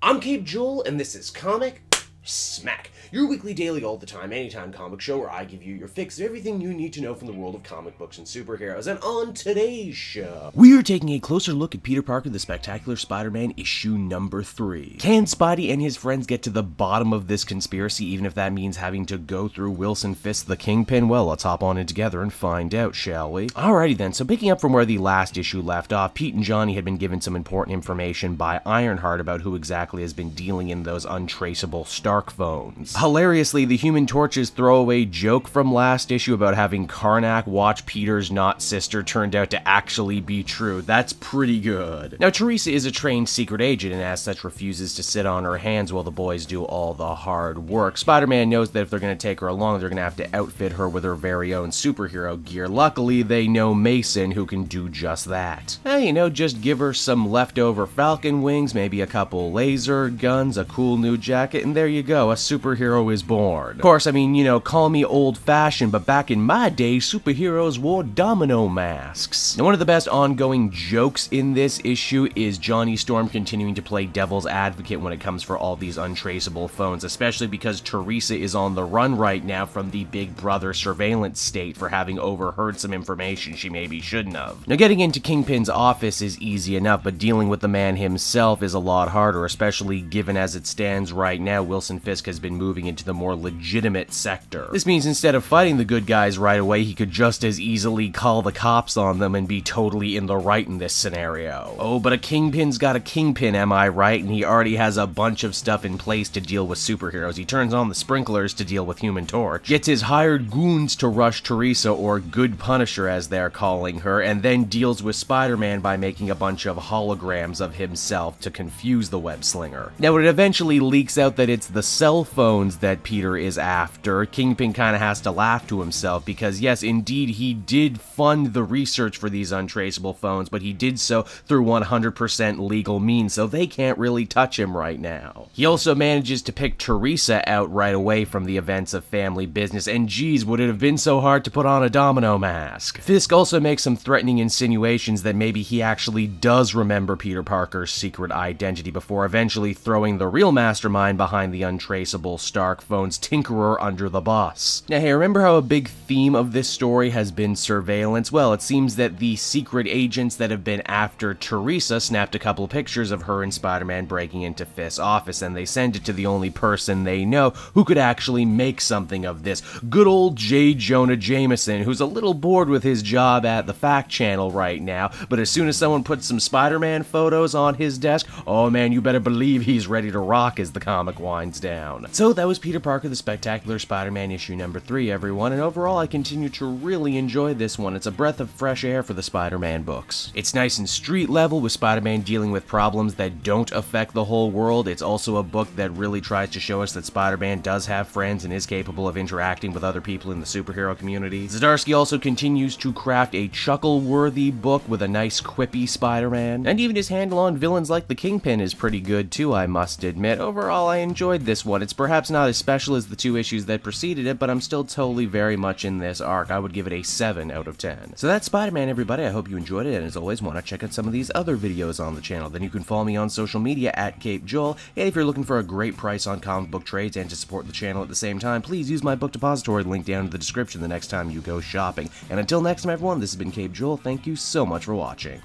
I'm Cape Joel, and this is Comic Smack, your weekly, daily, all the time, anytime comic show where I give you your fix of everything you need to know from the world of comic books and superheroes. And on today's show, we are taking a closer look at Peter Parker, the Spectacular Spider-Man issue number 3. Can Spidey and his friends get to the bottom of this conspiracy, even if that means having to go through Wilson Fisk, the Kingpin? Well, let's hop on in together and find out, shall we? Alrighty then, so picking up from where the last issue left off, Pete and Johnny had been given some important information by Ironheart about who exactly has been dealing in those untraceable Stark phones. Hilariously, the Human Torch's throwaway joke from last issue about having Karnak watch Peter's not sister turned out to actually be true. That's pretty good. Now, Teresa is a trained secret agent and as such refuses to sit on her hands while the boys do all the hard work. Spider-Man knows that if they're going to take her along, they're going to have to outfit her with her very own superhero gear. Luckily, they know Mason, who can do just that. Hey, you know, just give her some leftover Falcon wings, maybe a couple laser guns, a cool new jacket, and there you go. A superhero is born. Of course, I mean, you know, call me old-fashioned, but back in my day, superheroes wore domino masks. Now, one of the best ongoing jokes in this issue is Johnny Storm continuing to play devil's advocate when it comes for all these untraceable phones, especially because Teresa is on the run right now from the Big Brother surveillance state for having overheard some information she maybe shouldn't have. Now, getting into Kingpin's office is easy enough, but dealing with the man himself is a lot harder, especially given as it stands right now, Wilson Fisk has been moving into the more legitimate sector. This means instead of fighting the good guys right away, he could just as easily call the cops on them and be totally in the right in this scenario. Oh, but a Kingpin's got a Kingpin, am I right? And he already has a bunch of stuff in place to deal with superheroes. He turns on the sprinklers to deal with Human Torch, gets his hired goons to rush Teresa, or Good Punisher as they're calling her, and then deals with Spider-Man by making a bunch of holograms of himself to confuse the web slinger. Now, it eventually leaks out that it's the cell phones that Peter is after. Kingpin kind of has to laugh to himself because yes, indeed, he did fund the research for these untraceable phones, but he did so through 100% legal means, so they can't really touch him right now. He also manages to pick Teresa out right away from the events of family business, and geez, would it have been so hard to put on a domino mask. Fisk also makes some threatening insinuations that maybe he actually does remember Peter Parker's secret identity before eventually throwing the real mastermind behind the untraceable Stark phone's tinkerer under the bus. Now hey, remember how a big theme of this story has been surveillance? Well, it seems that the secret agents that have been after Teresa snapped a couple pictures of her and Spider-Man breaking into Fisk's office, and they sent it to the only person they know who could actually make something of this. Good old J. Jonah Jameson, who's a little bored with his job at the Fact Channel right now, but as soon as someone puts some Spider-Man photos on his desk, oh man, you better believe he's ready to rock as the comic winds down. So that was Peter Parker, the Spectacular Spider-Man issue number 3, everyone, and overall I continue to really enjoy this one. It's a breath of fresh air for the Spider-Man books. It's nice and street level with Spider-Man dealing with problems that don't affect the whole world. It's also a book that really tries to show us that Spider-Man does have friends and is capable of interacting with other people in the superhero community. Zdarsky also continues to craft a chuckle-worthy book with a nice quippy Spider-Man, and even his handle on villains like the Kingpin is pretty good too, I must admit. Overall, I enjoyed this one. It's perhaps not as special as the 2 issues that preceded it, but I'm still totally very much in this arc. I would give it a 7 out of 10. So that's Spider-Man, everybody. I hope you enjoyed it, and as always, want to check out some of these other videos on the channel. Then you can follow me on social media at Cape Joel, and if you're looking for a great price on comic book trades and to support the channel at the same time, please use my book depository link down in the description the next time you go shopping. And until next time, everyone, this has been Cape Joel. Thank you so much for watching.